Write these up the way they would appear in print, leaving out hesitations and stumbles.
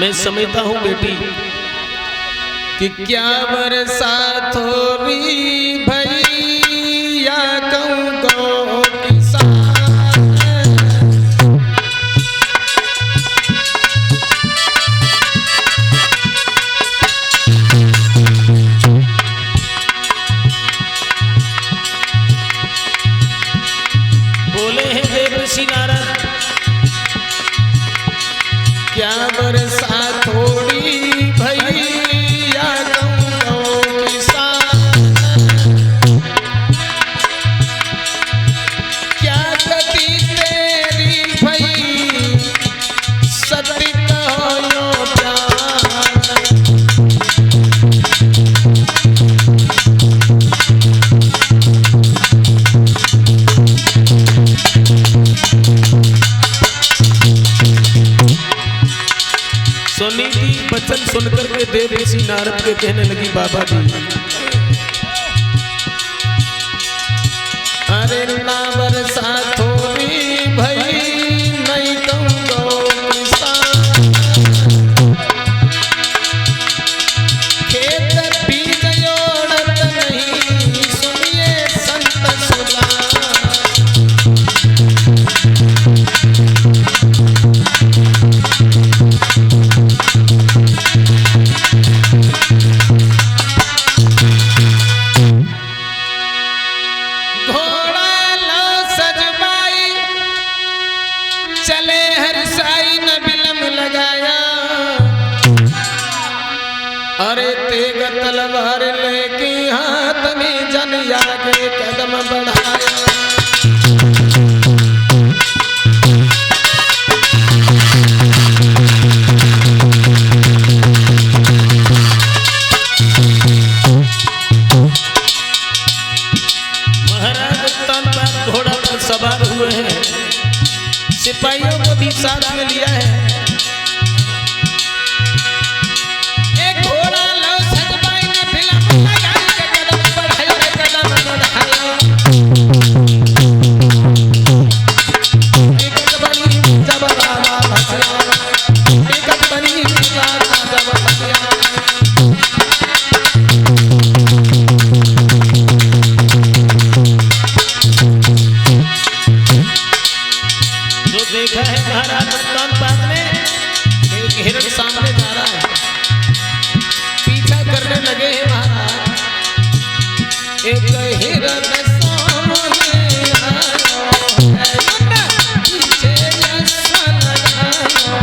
मैं समझता हूं बेटी कि क्या बरसात हो रही भैया कहूँ गो किसान। बोले हैं देव ऋषि नारद क्या बरसात हो रही भैया कहूँ किसान। क्या गति तेरी भई सती कहो प्यार। सोनी की वचन सुनकर के देव ऋषि नारद के कहने लगी बाबा जी अरे ना बरसात हो रही भई नहीं कहूँगा किसान। खेत बीज जोड़त नहीं सुनिए संत सुला। चले हर साई न बिलम लगाया अरे तेग तलवार लेके हाथ में जन आगे कदम बढ़ाया। महाराज उत्तान पर घोड़ा पर सवार हुए हैं सिपाहियों को भी साथ में लिया है। एक घोड़ा लो सजबाई ने फिल्म लगाई के कदम बढ़ायो रे कदम बढ़ायो। एक बनी जबरावा भसिया एक बनी जबरावा भसिया। देखा है महाराज उत्तान पाद में एक हिरण सामने जा रहा है पीछा करने लगे हैं महाराज। एक हिरण सामने आयो है पीछे जैसा लगायो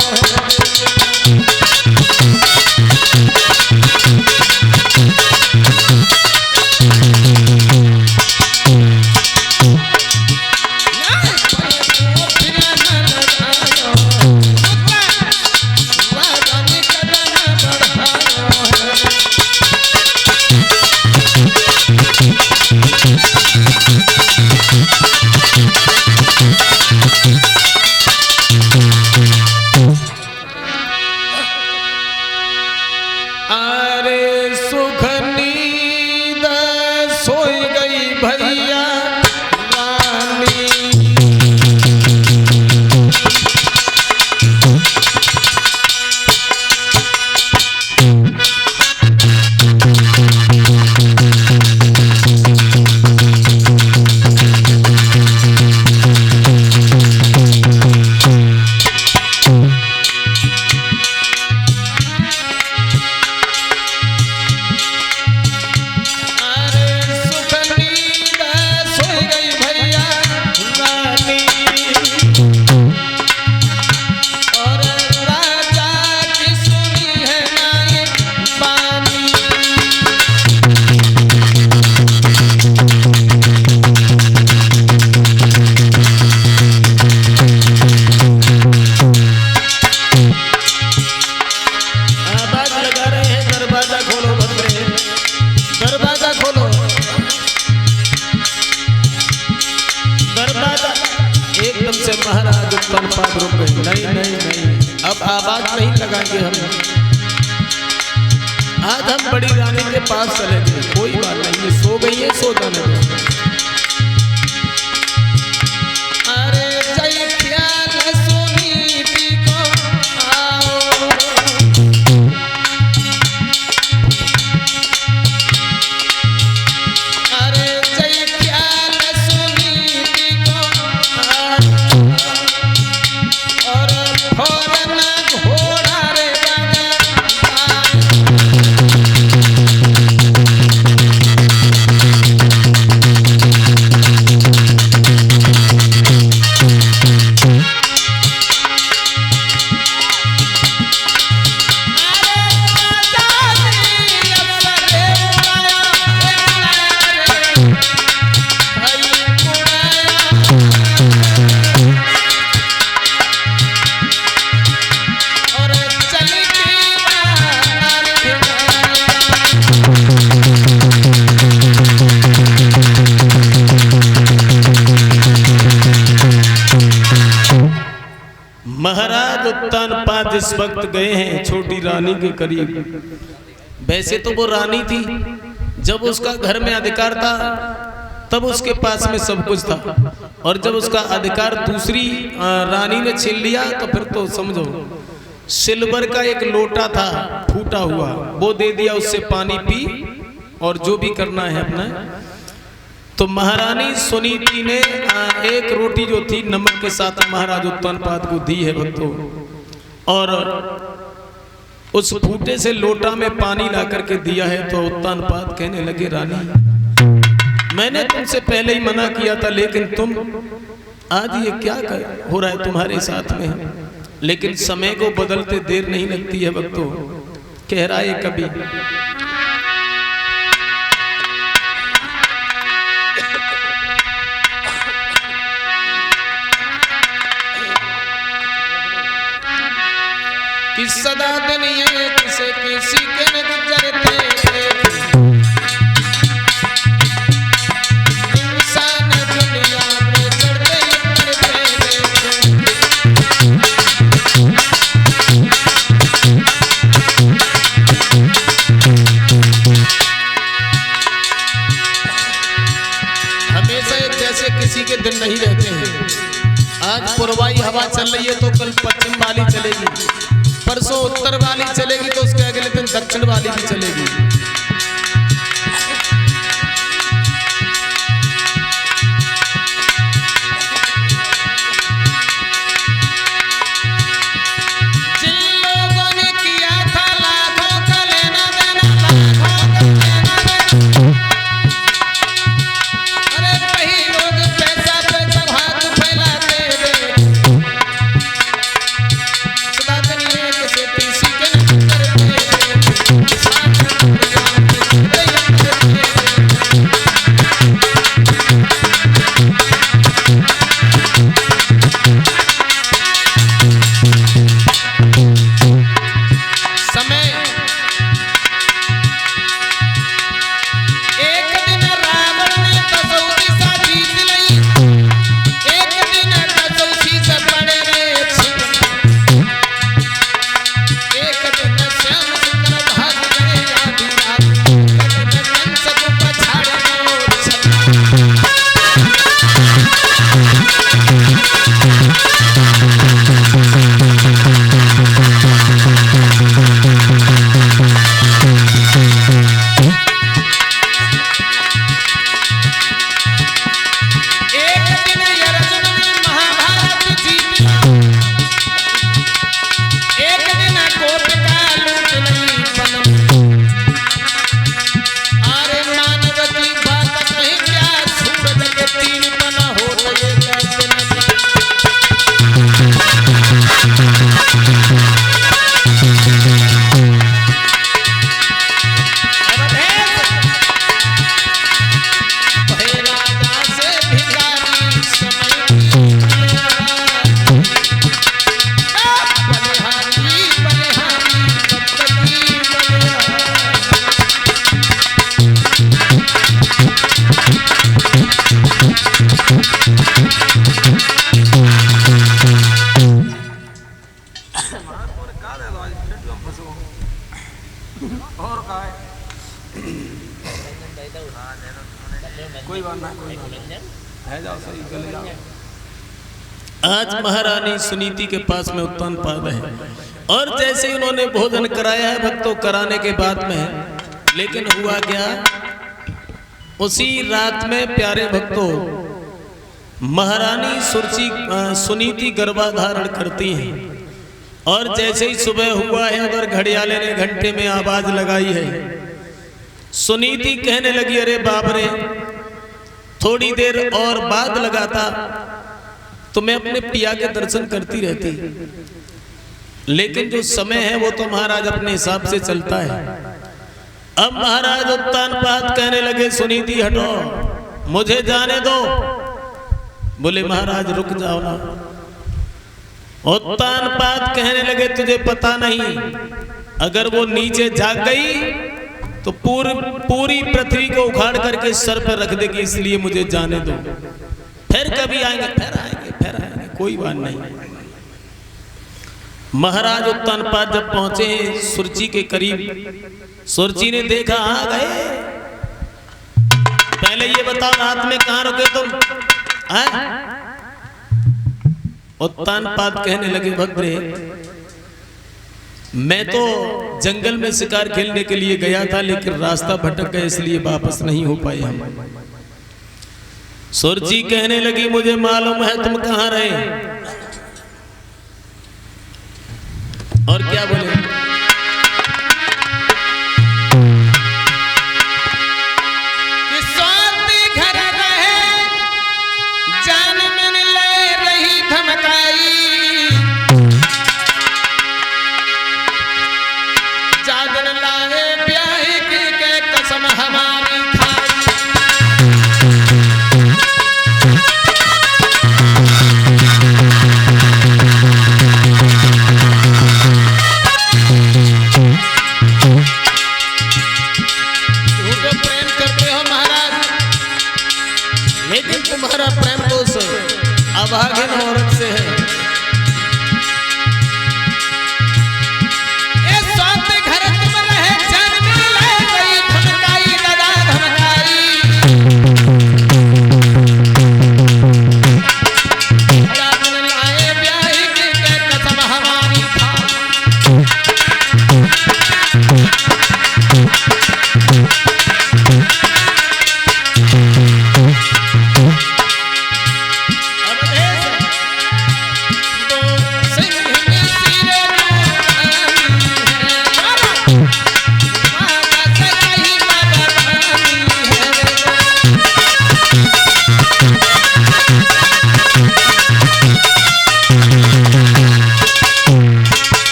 अरे सुख नींद सोई गई भैया रानी। महाराज उत्पन्न पाद रुक गए। नहीं नहीं नहीं अब आवाज नहीं लगाएंगे हम। आज हम बड़ी रानी के पास चलेंगे। कोई बात नहीं है सो गई है सो जाने दो। अरे महाराज उत्तानपाद जिस वक्त गए हैं छोटी रानी के करीब, वैसे तो वो रानी थी, जब उसका घर में अधिकार था तब उसके पास में सब कुछ था, और जब उसका अधिकार दूसरी रानी ने छीन लिया तो फिर तो समझो सिल्वर का एक लोटा था फूटा हुआ, वो दे दिया, उससे पानी पी और जो भी करना है अपना। तो महारानी सुनीति ने एक रोटी जो थी नमक के साथ महाराज उत्तानपाद को दी है भक्तों, और उस फूटे से लोटा में पानी ला करके दिया है। तो उत्तानपाद कहने लगे, रानी मैंने तुमसे पहले ही मना किया था, लेकिन तुम आज ये क्या हो रहा है तुम्हारे साथ में। लेकिन समय को बदलते देर नहीं लगती है भक्तों, कह रहा है कभी कि सदा दिन ये किसे किसी के न गुजरते, इंसान दुनिया में चढ़ते हमेशा एक जैसे किसी के दिन नहीं रहते हैं। आज पूर्वाई हवा चल रही है तो कल पश्चिम वाली चलेगी, परसों उत्तर वाली चलेगी तो उसके अगले दिन दक्षिण वाली भी चलेगी। जिन लोगों ने किया था लाखों का लेना देना, लाखों का लेना देना, अरे वही लोग पैसा पे सब हाथ फैलाते हैं। आज महारानी सुनीति के पास में उत्तानपाद है, और जैसे ही उन्होंने भोजन कराया है भक्तों, कराने के बाद में लेकिन हुआ क्या, उसी रात में प्यारे भक्तों महारानी सुनीति गर्भाधारण करती हैं, और जैसे ही सुबह हुआ है उधर घड़ियाले ने घंटे में आवाज लगाई है। सुनीति कहने लगी, अरे बाप रे, थोड़ी देर और बाद लगाता तो मैं अपने पिया के दर्शन करती रहती, लेकिन जो समय है वो तो महाराज अपने हिसाब से चलता है। अब महाराज उत्तानपाद कहने लगे, सुनीति हटो, मुझे जाने दो। बोले महाराज रुक जाओ ना। उत्तानपाद कहने लगे, तुझे पता नहीं, अगर वो नीचे जाग गई तो पूरी पृथ्वी को उखाड़ करके सर पर रख देगी, इसलिए मुझे जाने दो। फिर कभी आएंगे, फिर आएंगे, फिर आएंगे, कोई बात नहीं। महाराज उत्तानपाद जब पहुंचे सुरची के करीब, सुरची ने देखा आ गए। पहले ये बताओ रात में कहां रुके तुम? उत्तानपाद कहने लगे भद्रे, मैं तो जंगल में शिकार खेलने के लिए गया था, लेकिन रास्ता भटक गया इसलिए वापस नहीं हो पाए हम। सुरची कहने लगी मुझे मालूम है तुम कहां रहे। और क्या बोले? अभागिन औरत से है। घर तुम रहे जन्म ले गई धमकाई दादा धमकाई। लाए ब्याही की कसम हमारी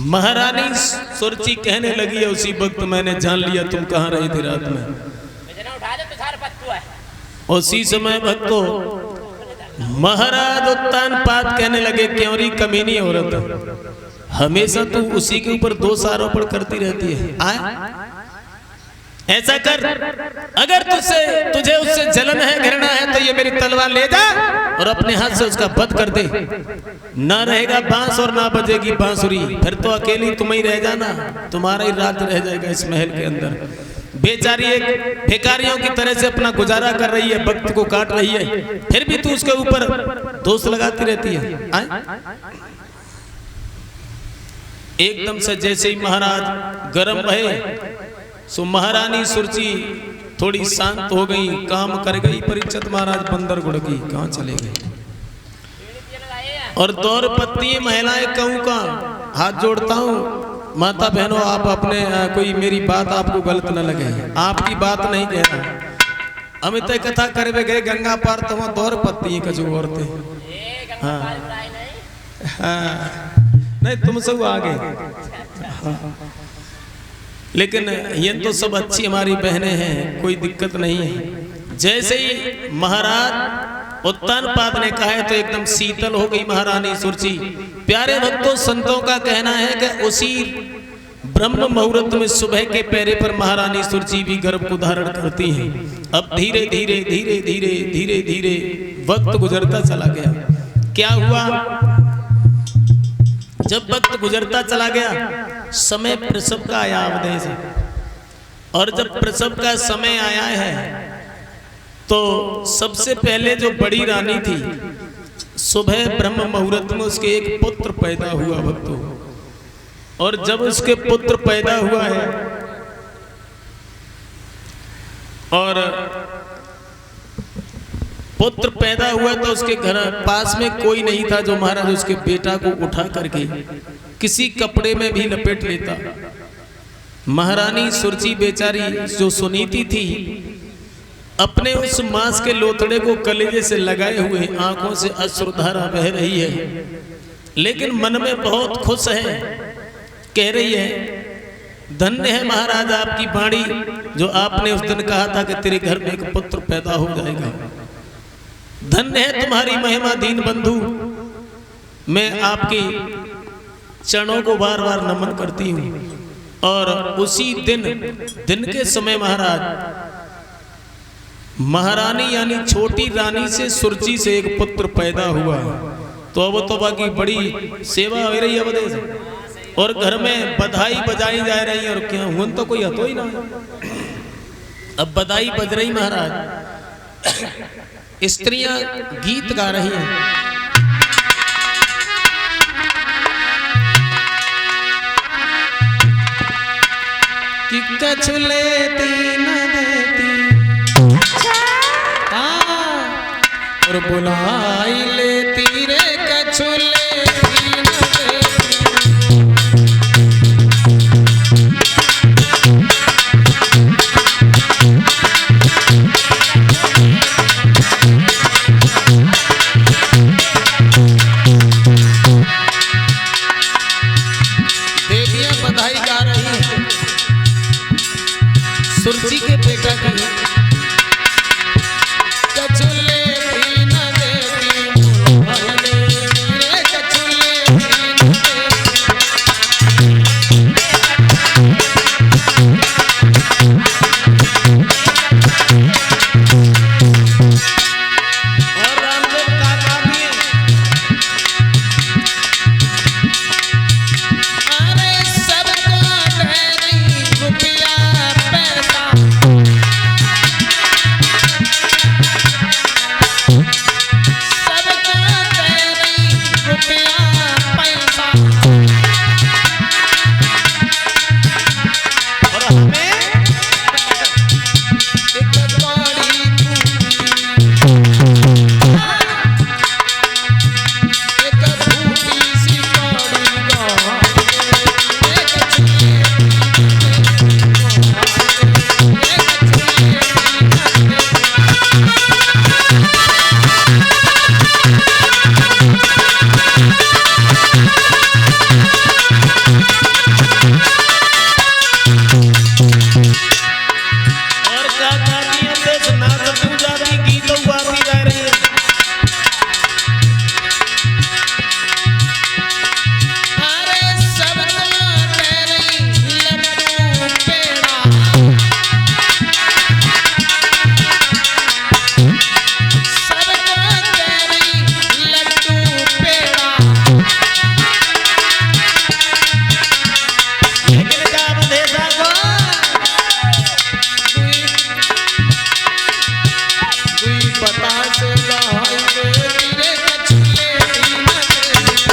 महारानी सुरची कहने लगी है उसी वक्त मैंने जान लिया तुम कहां रहे थे रात में। उसी समय भक्तो महाराज उत्तानपाद कहने लगे क्योंरी कमीनी औरत, हमेशा तू उसी के ऊपर दोष आरोपण करती रहती है। ऐसा कर, अगर तुझे उससे जलन है घृणा है तो ये मेरी तलवार ले जा और अपने हाथ से उसका वध कर दे। ना रहेगा बांस और ना बजेगी बांसुरी, फिर तो अकेली तुम ही रह जाना, तुम्हारा ही राज्य रह जाएगा इस महल के अंदर। बेचारी एक भिखारियों की तरह से अपना गुजारा कर रही है, वक्त को काट रही है, फिर भी तू उसके ऊपर दोष लगाती रहती है। एकदम से जैसे ही महाराज गरम भये सो महारानी सुरची थोड़ी शांत हो गई, काम कर गई। परीक्षित महाराज बंदर गुड़ की कहां चले गए और दौर पत्नी महिलाएं कहूं का हाथ जोड़ता हूं माता बहनों, आप अपने कोई मेरी बात आपको गलत न लगे, आपकी बात नहीं कह रहा। अमित कथा करे गए गंगा पार तो वहां दौर पत्नी कछु औरतें। हाँ नहीं तुम सब आगे, लेकिन ये तो सब अच्छी हमारी बहनें हैं, कोई दिक्कत नहीं है। जैसे ही महाराज उत्तानपाद ने कहा तो एकदम शीतल हो गई महारानी सुरची। प्यारे भक्तों, संतों का कहना है कि उसी ब्रह्म मुहूर्त में सुबह के पहरे पर महारानी सुरची भी गर्भ को धारण करती हैं। अब धीरे धीरे धीरे धीरे धीरे धीरे वक्त गुजरता चला गया। क्या हुआ? जब वक्त गुजरता चला गया, समय प्रसव का आया अवधेश, और जब प्रसव का समय आया है तो सबसे पहले जो बड़ी रानी थी, सुबह ब्रह्म मुहूर्त में उसके एक पुत्र पैदा हुआ भक्तों। और जब उसके पुत्र पैदा हुआ है और पुत्र पैदा हुआ तो उसके घर पास में कोई नहीं था जो महाराज उसके बेटा को उठा करके किसी कपड़े में भी लपेट लेता। महारानी सुरची बेचारी जो सुनीति थी, अपने उस मांस के लोथड़े को कलेजे से लगाए हुए आंखों से अश्रुधारा बह रही है। लेकिन मन में बहुत खुश है। कह रही है, धन्य है महाराज आपकी वाणी, जो आपने उस दिन कहा था कि तेरे घर में एक पुत्र पैदा हो जाएगा। धन्य है तुम्हारी महिमा दीन बंधु। मैं आपके चरणों को बार बार नमन करती हूँ। और उसी दिन के समय महाराज, महारानी यानी छोटी रानी से सुरजी से एक पुत्र पैदा हुआ। तो अब तो बाकी बड़ी सेवा हो रही है बदे, और घर में बधाई बजाई जा रही है। और क्या हुआ तो कोई हतो ही ना। अब बधाई बज रही महाराज, स्त्रियां गीत गा रही हैं। कि कछु लेती न देती और बुलाई लेती रे, कछु लेती न देती। देवियां बधाई गा रही हैं सुरजी के बेटा की। कछु लेती न देती, बुलाई लेती रे, कछु लेती न और रामदेव काका भी, अरे सबको दे रही रुपया पैसा, सबको दे रही रुपया पैसा। और हमें एक कौड़ी एक भूखी सी कौड़ी और काका की अंदर नाच पूजा की गीतों गाती जा रही है। अरे सबको दे रही लड्डू पेड़ा, सबको दे रही लड्डू पेड़ा। लेकिन काम देता को दुई पता से गाई देती रे, कछु लेती न देती।